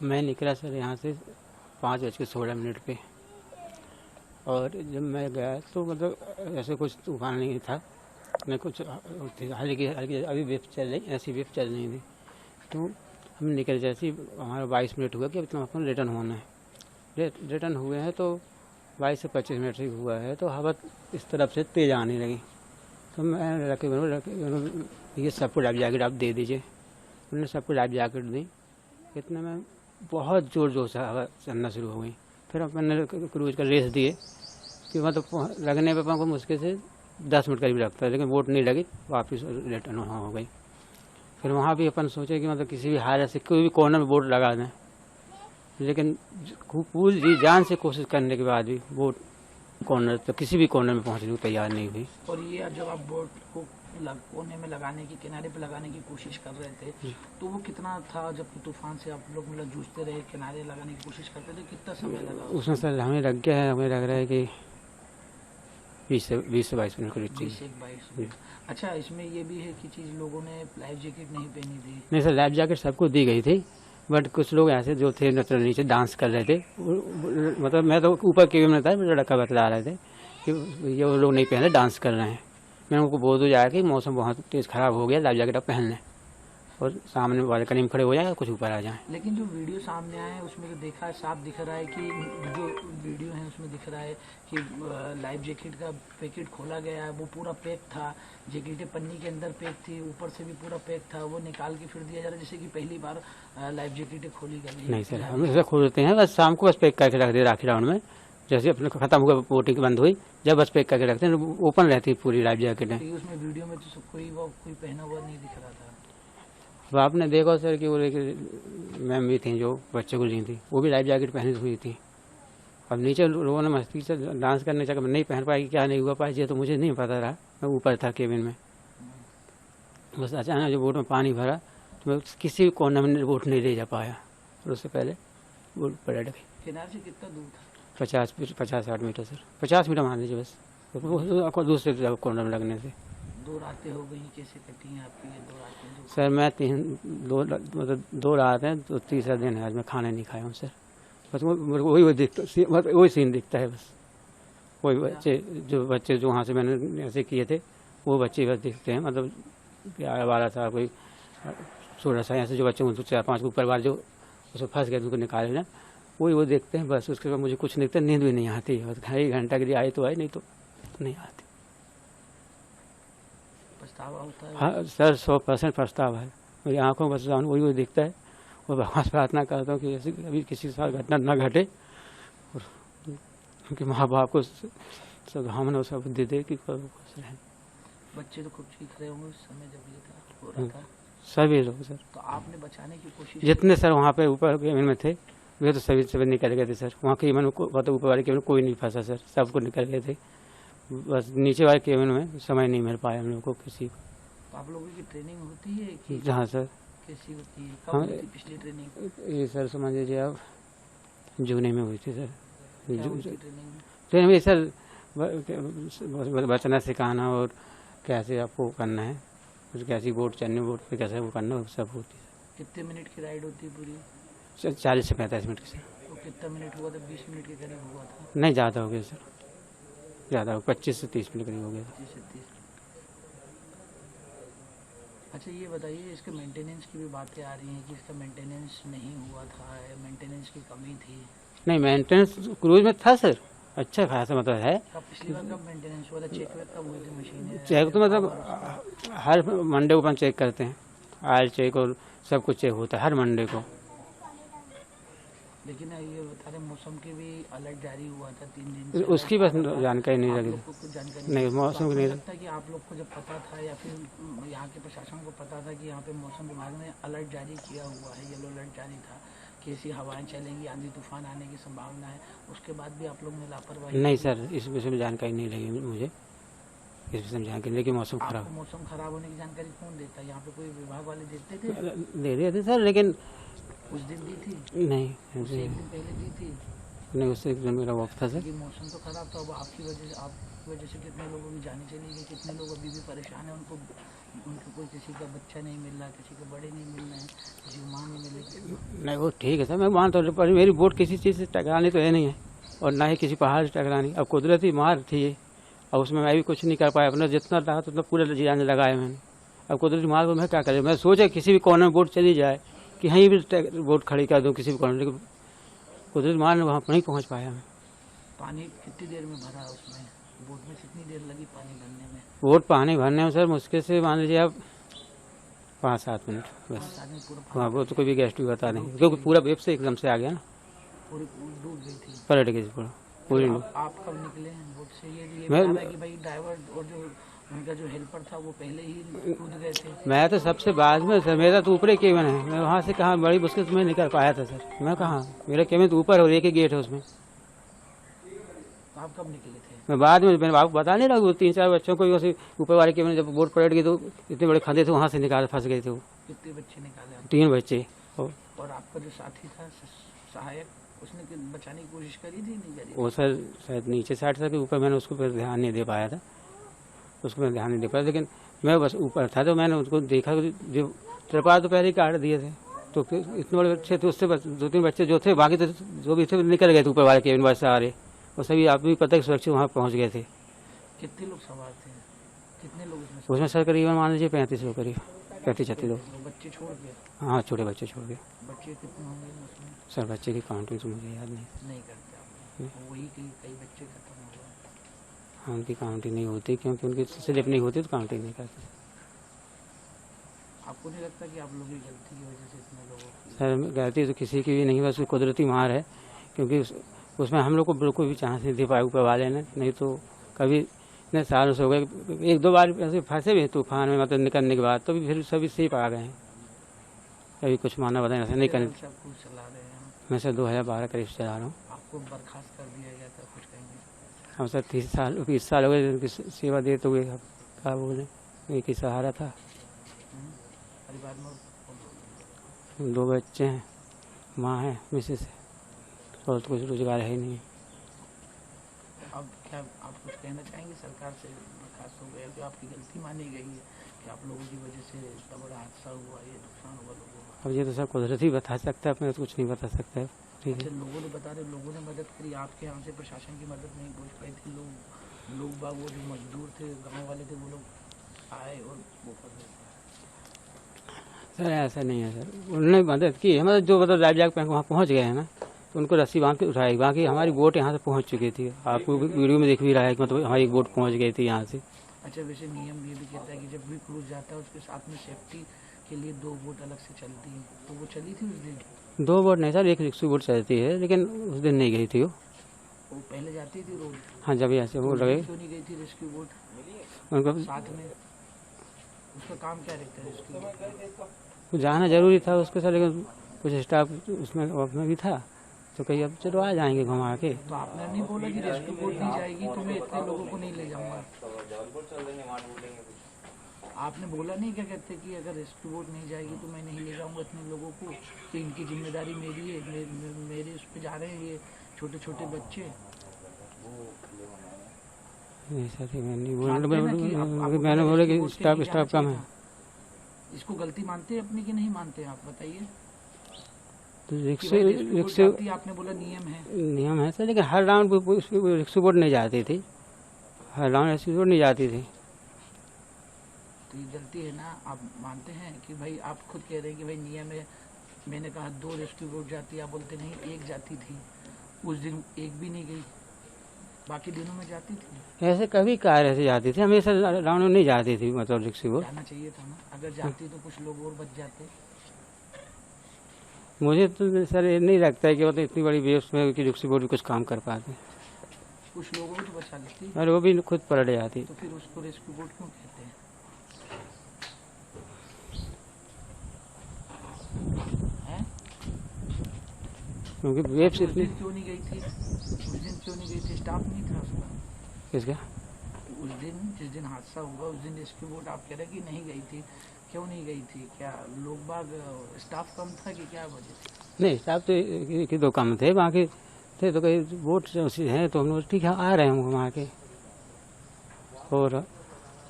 मैं निकला सर यहाँ से 5:16 पे, और जब मैं गया तो मतलब ऐसे कुछ तूफान नहीं था, न कुछ हल्की हल्की अभी वेव चल रही, ऐसी वेव चल रही थी। तो हम निकल, जैसे ही हमारा 22 मिनट हुआ कि अब तो अपन रिटर्न होना है। रिटर्न हुए हैं तो 22 से 25 मिनट ही हुआ है, तो हवा इस तरफ से तेज़ आने लगी। तो मैं रखे ये सबको लाइफ जैकेट आप दे दीजिए। उन्होंने सबको लाइफ जैकेट दी। इतने में बहुत ज़ोर ज़ोर से हवा चलना शुरू हो गई। फिर अपन ने क्रूज का रेस दिए कि मतलब लगने पर अपन को मुश्किल से 10 मिनट करीब लगता है, लेकिन बोट नहीं लगी, वापस रिटर्न हो गई। फिर वहाँ भी अपन सोचे कि मतलब किसी भी हालत से कोई भी कॉर्नर में बोट लगा दें, लेकिन पूरी जी जान से कोशिश करने के बाद भी बोट कॉर्नर तो किसी भी कॉर्नर में पहुँचने को तैयार नहीं हुई। और ये जब आप बोट को कोने में लगाने की, किनारे पे लगाने की कोशिश कर रहे थे, तो वो कितना था जब तूफान से आप लोग मतलब जूझते रहे, किनारे लगाने की कोशिश करते थे, कितना समय लगा उसमें? सर हमें लग गया है, हमें लग रहा है कि 20 से 22 मिनट करीब। 20 से 22। अच्छा, इसमें ये भी है कि चीज़ लोगों ने लाइफ जैकेट नहीं पहनी थी? नहीं सर, लाइफ जैकेट सबको दी गई थी, बट कुछ लोग ऐसे जो थे मतलब नीचे डांस कर रहे थे, मतलब मैं तो ऊपर केबिन में था, लड़का बतला रहे थे कि ये वो लोग नहीं पहने, डांस कर रहे हैं। मैंने उनको बोल दो जाया कि मौसम बहुत तेज़ ख़राब हो गया, लाइफ जैकेट आप पहन लें और सामने बालकनी में खड़े हो जाए, कुछ ऊपर आ जाएं। लेकिन जो वीडियो सामने आए उसमें तो देखा है, साफ दिख रहा है कि जो वीडियो है उसमें दिख रहा है कि लाइफ जैकेट का पैकेट खोला गया है, वो पूरा पैक था, जैकेटें पन्नी के अंदर पैक थी, ऊपर से भी पूरा पैक था, वो निकाल के फिर दिया जा रहा है जैसे कि पहली बार लाइफ जैकेटें खोली गई। नहीं सर, हम ऐसा खोलते हैं बस शाम को, बस पैक करके रख दे राखी राउंड में, जैसे अपने खत्म हुआ बोटिंग बंद हुई, जब बस पैक करके रखते हैं, ओपन रहती है पूरी लाइफ जैकेटें। उसमें वीडियो में तो कोई पहना हुआ नहीं दिख रहा था। अब आपने देखा सर कि वो मैम भी थी जो बच्चे को ली थी, वो भी लाइफ जैकेट पहनी हुई थी। अब नीचे लोगों ने मस्ती से डांस करने चक्कर में नहीं पहन पाई, क्या नहीं हुआ पाई, ये तो मुझे नहीं पता रहा, मैं ऊपर था केबिन में। बस अचानक जो बोट में पानी भरा तो मैं किसी कोने में बोट नहीं ले जा पाया, और उससे पहले बोट पलट गई। किनारे से कितना दूर था? 50-60 मीटर सर, 50 मीटर मान लीजिए बस, तो दूसरे कोने में लगने से। 2 रातें हो गई, कैसे कटी हैं आपकी ये 2 रातें? सर मैं 2 रातें, तो तीसरा दिन है आज, मैं खाना नहीं खाया हूँ सर। बस वही दिखता, वही सीन दिखता है बस। वही बच्चे जो वहाँ से मैंने ऐसे किए थे, वो बच्चे बस दिखते हैं, मतलब 11-12 साल, कोई 16 साल, ऐसे जो बच्चे 4-5 के ऊपर वाले जो उसमें फंस गए, उनको निकाले ना, वही वो देखते हैं बस। उसके बाद मुझे कुछ नहीं दिखता, नींद भी नहीं आती, बस 1 घंटा के लिए आई तो आई, नहीं तो नहीं आती। पछतावा होता है? हाँ सर, 100% पछतावा है मेरी आंखों में, बस वही वो दिखता है। और भगवान से प्रार्थना करता हूँ कि ऐसी कभी किसी के साथ घटना न घटे, और उनके माँ बाप को सद्भावना सब बुद्धि दे कि खुश रहें। बच्चे तो खूब चीख रहे होंगे उस समय जब ये था, हो रहा था? सभी लोग सर, तो आपने बचाने की कोशिश? जितने सर वहाँ पे ऊपर केबिन में थे, वे तो सभी निकल गए थे सर। वहाँ केबिन में मतलब ऊपर वाले केबिन में कोई नहीं फंसा सर, सबको निकल गए थे। बस नीचे वाले केबिन में समय नहीं मिल पाया हम लोग को किसी को। तो आप लोगों की ट्रेनिंग होती है कि? जहाँ सर, कैसी होती है, कब हाँ, हुई थी पिछली ट्रेनिंग? ये सर समझ लीजिए आप, जून में हुई थी सर। ट्रेनिंग में सर बचना सिखाना, और कैसे आपको करना है, कैसी बोट चलनी, बोट पे कैसे वो करना, सब होती है। कितने मिनट की राइड होती है पूरी? 40 से 45 मिनट की सर। तो कितना मिनट हुआ था? 20 मिनट के करीब हुआ था? नहीं, ज़्यादा हो गया सर, ज़्यादा हो, 25 से 30 मिनट करीब हो गया। 25 से 30। अच्छा, ये बताइए, इसके मेंटेनेंस की भी बातें आ रही हैं कि इसका मेंटेनेंस नहीं हुआ था, मेंटेनेंस की कमी थी। नहीं, मेंटेनेंस क्रूज में था सर, अच्छा खासा मतलब है। पिछली बार कब मेंटेनेंस हुआ था? चेक कब हुई थी मशीन? चेक तो मतलब हर मंडे को अपन चेक करते हैं, ऑयल चेक और सब कुछ चेक होता है हर मंडे को। लेकिन ये बता रहे मौसम की भी अलर्ट जारी हुआ था 3 दिन से, उसकी बस जानकारी नहीं लगी। नहीं, मौसम की नहीं लगता कि आप लोग को जब पता था, या फिर यहाँ के प्रशासन को पता था कि यहाँ पे मौसम विभाग ने अलर्ट जारी किया हुआ है, येलो अलर्ट जारी था कि ऐसी हवाएं चलेंगी, आंधी तूफान आने की संभावना है, उसके बाद भी आप लोग ने लापरवाही? नहीं सर, इस विषय में जानकारी नहीं लगी मुझे, इस विषय में जानकारी, लेकिन मौसम खराब, मौसम खराब होने की जानकारी कौन देता है? यहाँ पे कोई विभाग वाले देते थे? दे रहे थे सर, लेकिन उस दिन दी थी? नहीं, उससे 1 दिन पहले दी थी? नहीं, उससे 1 दिन मेरा वक्त था सर। मौसम तो खराब था, अब आपकी वजह से कितने लोगों की जानें चली गई, कितने लोग अभी भी परेशान हैं, उनको उनको कोई किसी का बच्चा नहीं मिल रहा, किसी के बड़े नहीं मिल रहे हैं, किसी को माँ नहीं मिल रही। नहीं वो ठीक है सर, मैं मानता हूँ, पर मेरी वोट किसी चीज़ से टकरानी तो है नहीं है, और ना ही किसी पहाड़ से टकरानी। अब कुदरती मार थी ये, और उसमें मैं भी कुछ नहीं कर पाया, अपना जितना रहा उतना पूरा जान लगाया मैंने। अब कुदरती मार को मैं क्या करूँ, मैं सोचा किसी भी कोने में वोट चली जाए, कि कहीं भी वोट खड़ी कर दूँ किसी भी कोने में, लेकिन कुदरती मार ने वहाँ नहीं पहुँच पाया मैं। पानी कितनी देर में भरा उसमें, बोट में कितनी देर लगी पानी भरने में? वोट पानी भरने में सर मुश्किल से मान लीजिए आप 5-7 मिनट बस। 5 आदमी पूरा हाँ वो तो कोई भी गेस्ट भी बता नहीं, क्योंकि पूरा वेब से एकदम से आ गया ना, पूरी डूब गई थी। पलट गई पूरा पूरी। आप कब निकले हैं बोट से? ये मैं- बता रहा है कि भाई ड्राइवर और जो उनका जो हेल्पर था वो पहले ही कूद गए थे। मैं तो सबसे बाद में सर, मेरा तो ऊपर ही केबिन है, मैं वहाँ से कहाँ बड़ी मुश्किल से मैं निकल पाया था सर। मैं कहाँ, मेरा केबिन तो ऊपर और एक ही गेट है उसमें। तो आप कब निकले थे? मैं बाद में, मैंने आपको बता नहीं रहा, वो 3-4 बच्चों को वैसे ऊपर वाले केबिन जब बोट पलट गई तो इतने बड़े खंधे थे, वहाँ से निकाल फंस गए थे वो कितने बच्चे निकाले आप? 3 बच्चे। और आपका जो साथी था सहायक, उसने बचाने की कोशिश करी थी नहीं करी? वो सर शायद नीचे साइड था कि ऊपर, मैंने उसको पर ध्यान नहीं दे पाया था, उसको मैं ध्यान नहीं दे पाया, लेकिन मैं बस ऊपर था तो मैंने उसको देखा, जो त्रिपाल तो पहले ही काट दिए थे, तो फिर इतने बड़े बच्चे थे, उससे 2-3 बच्चे जो थे, बाकी तो जो भी थे निकल गए थे ऊपर वाले केबिन बस सारे, और सभी आप भी पता है सुरक्षित वहाँ पहुँच गए थे। कितने लोग सवार थे, कितने लोग उसमें सर करीबन मान लीजिए 35 लोग, करीब 35-36 लोग। बच्चे छोड़ के? हाँ छोटे बच्चे छोड़ के। बच्चे कितने होंगे उसमें? सर बच्चे की काउंटिंग तो मुझे याद नहीं करते आप? वही कई बच्चे खत्म हो गए। हाँ उनकी काउंटिंग नहीं होती, क्योंकि उनकी स्लिप नहीं होती तो काउंटिंग नहीं करते। आपको नहीं लगता कि आप लोगों की गलती की वजह से इतने लोगों की? सर गलती तो किसी की भी नहीं, बस कुदरती मार है, क्योंकि उसमें हम लोग को बिल्कुल भी चांस नहीं दे पाए ऊपर वाले ने, नहीं तो कभी इतने सालों से हो गए, 1-2 बार ऐसे फंसे भी तूफान में, मतलब निकलने के बाद, तो भी फिर सभी सेफ आ गए हैं, कभी कुछ माना बताए ऐसे नहीं करने। सब कुछ चला रहे हैं मैं सर 2012 करीब से चला रहा हूँ। आपको बर्खास्त कर दिया गया था, कुछ कहेंगे? हम सर 20 साल हो गए उनकी सेवा देते हुए, अब क्या बोले, एक ही सहारा था। परिवार में 2 बच्चे हैं, माँ है, मिसेस है, और तो कुछ रोजगार है ही नहीं। अब क्या आप कुछ कहना चाहेंगे सरकार से? बर्खास्त हो गया, जो आपकी गलती मानी गई है कि आप लोगों की वजह से इतना बड़ा हादसा हुआ, ये नुकसान हुआ लोगों को। अब ये तो सब कुदरत ही बता सकता है, अपने तो कुछ नहीं बता सकता है। ठीक है, अच्छा, लोगों ने बता रहे, लोगों ने मदद करी आपके यहाँ से, प्रशासन की मदद नहीं पहुँच पाई थी, लोग बाग वो जो मजदूर थे, गाँव वाले थे, वो लोग आए और वो कर गए। सर ऐसा नहीं है सर, उन्होंने मदद की है, मतलब जो मतलब लाइफ जैकेट पहन के वहाँ पहुँच गए हैं ना, तो उनको रस्सी बांध के उठाई, बाकी हमारी बोट यहाँ से पहुँच चुकी थी। आपको वीडियो में दिख भी रहा है कि मतलब हमारी बोट पहुँच गई थी यहाँ से। अच्छा, वैसे नियम ये भी कहता है कि जब भी क्रूज जाता है उसके साथ में सेफ्टी के लिए 2 बोट अलग से चलती है, तो वो चली थी उस दिन? 2 बोट नहीं सर, एक रिक्शा बोट चलती है, लेकिन उस दिन नहीं गई थी वो पहले जाती थी रोज? हाँ जब यहाँ से वो लगे क्यों नहीं गई थी रेस्क्यू बोट उनको साथ में? उसका काम क्या रहता है रेस्क्यू बोट? जाना जरूरी था उसके साथ, लेकिन कुछ स्टाफ उसमें भी था, तो कहीं अब चलो आ जाएंगे घुमा के। तो आपने नहीं बोला कि रेस्क्यू बोट नहीं जाएगी तो मैं इतने लोगों को नहीं ले जाऊंगा? आपने बोला नहीं, क्या कहते कि अगर रेस्क्यू बोट नहीं जाएगी तो मैं नहीं ले जाऊंगा इतने लोगों को, कि इनकी जिम्मेदारी मेरी है, मेरे उस पर जा रहे हैं ये छोटे छोटे बच्चे। नहीं सर मैं नहीं बोला, मैंने बोला कि स्टाफ कम है। इसको गलती मानते हैं अपनी कि नहीं मानते हैं, आप बताइए। तो रिक्शा आपने बोला नियम है सर, लेकिन हर राउंड रिक्शा बोट नहीं जाती थी, हर राउंड रिक्शा बोट नहीं जाती थी। तो ये गलती है ना, आप मानते हैं कि भाई आप खुद कह रहे हैं कि भाई नियम है, मैंने कहा 2 रेस्क्यू बोट जाती है, आप बोलते नहीं 1 जाती थी, उस दिन 1 भी नहीं गई, बाकी दिनों में जाती थी। ऐसे कभी कार ऐसे जाती थी, हमेशा राउंड में नहीं जाती थी, मतलब रिक्शा बोट जाना चाहिए था ना, अगर जाती तो कुछ लोग और बच जाते। मुझे तो सर ये नहीं लगता है कि मतलब इतनी बड़ी वेव्स में कि रिक्शा बोट भी कुछ काम कर पाते। कुछ लोगों को तो बचा लेती, और वो भी खुद पलट जाती। तो फिर उसको रेस्क्यू बोट क्यों कहते हैं? क्योंकि वेव्स उस इतनी। दिन क्यों नहीं गई थी? उस दिन क्यों नहीं गई थी? स्टाफ नहीं था उसका? किसका? उस दिन जिस दिन हादसा हुआ उस दिन रेस्क्यू बोट आप कह रहे कि नहीं गई थी, क्यों नहीं गई थी? क्या लोग बाग स्टाफ कम था कि क्या वजह? नहीं स्टाफ तो एक ही 2 कम थे, बाकी थे तो कहीं बोट हैं, तो हम लोग ठीक है आ रहे हैं घुमा के। और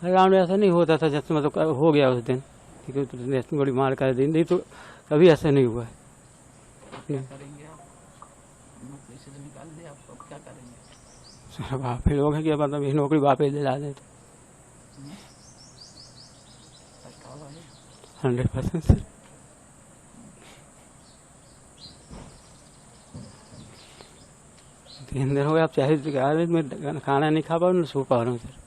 अराउंड ऐसा नहीं होता था जैसे मतलब हो गया उस दिन, क्योंकि तो इतनी बड़ी मार कर दी नहीं तो कभी ऐसा नहीं हुआ है। क्या करेंगे आप? पैसे तो निकाल दिए आपको, अब क्या करेंगे? सर बाप ही लोग हैं कि मतलब ये नौकरी वापस दिला दें तो पछतावा है? 100% सर। 3 दिन हो गए, आप चाहे मैं खाना नहीं खा पा रहा हूँ, ना सो पा रहा हूँ सर।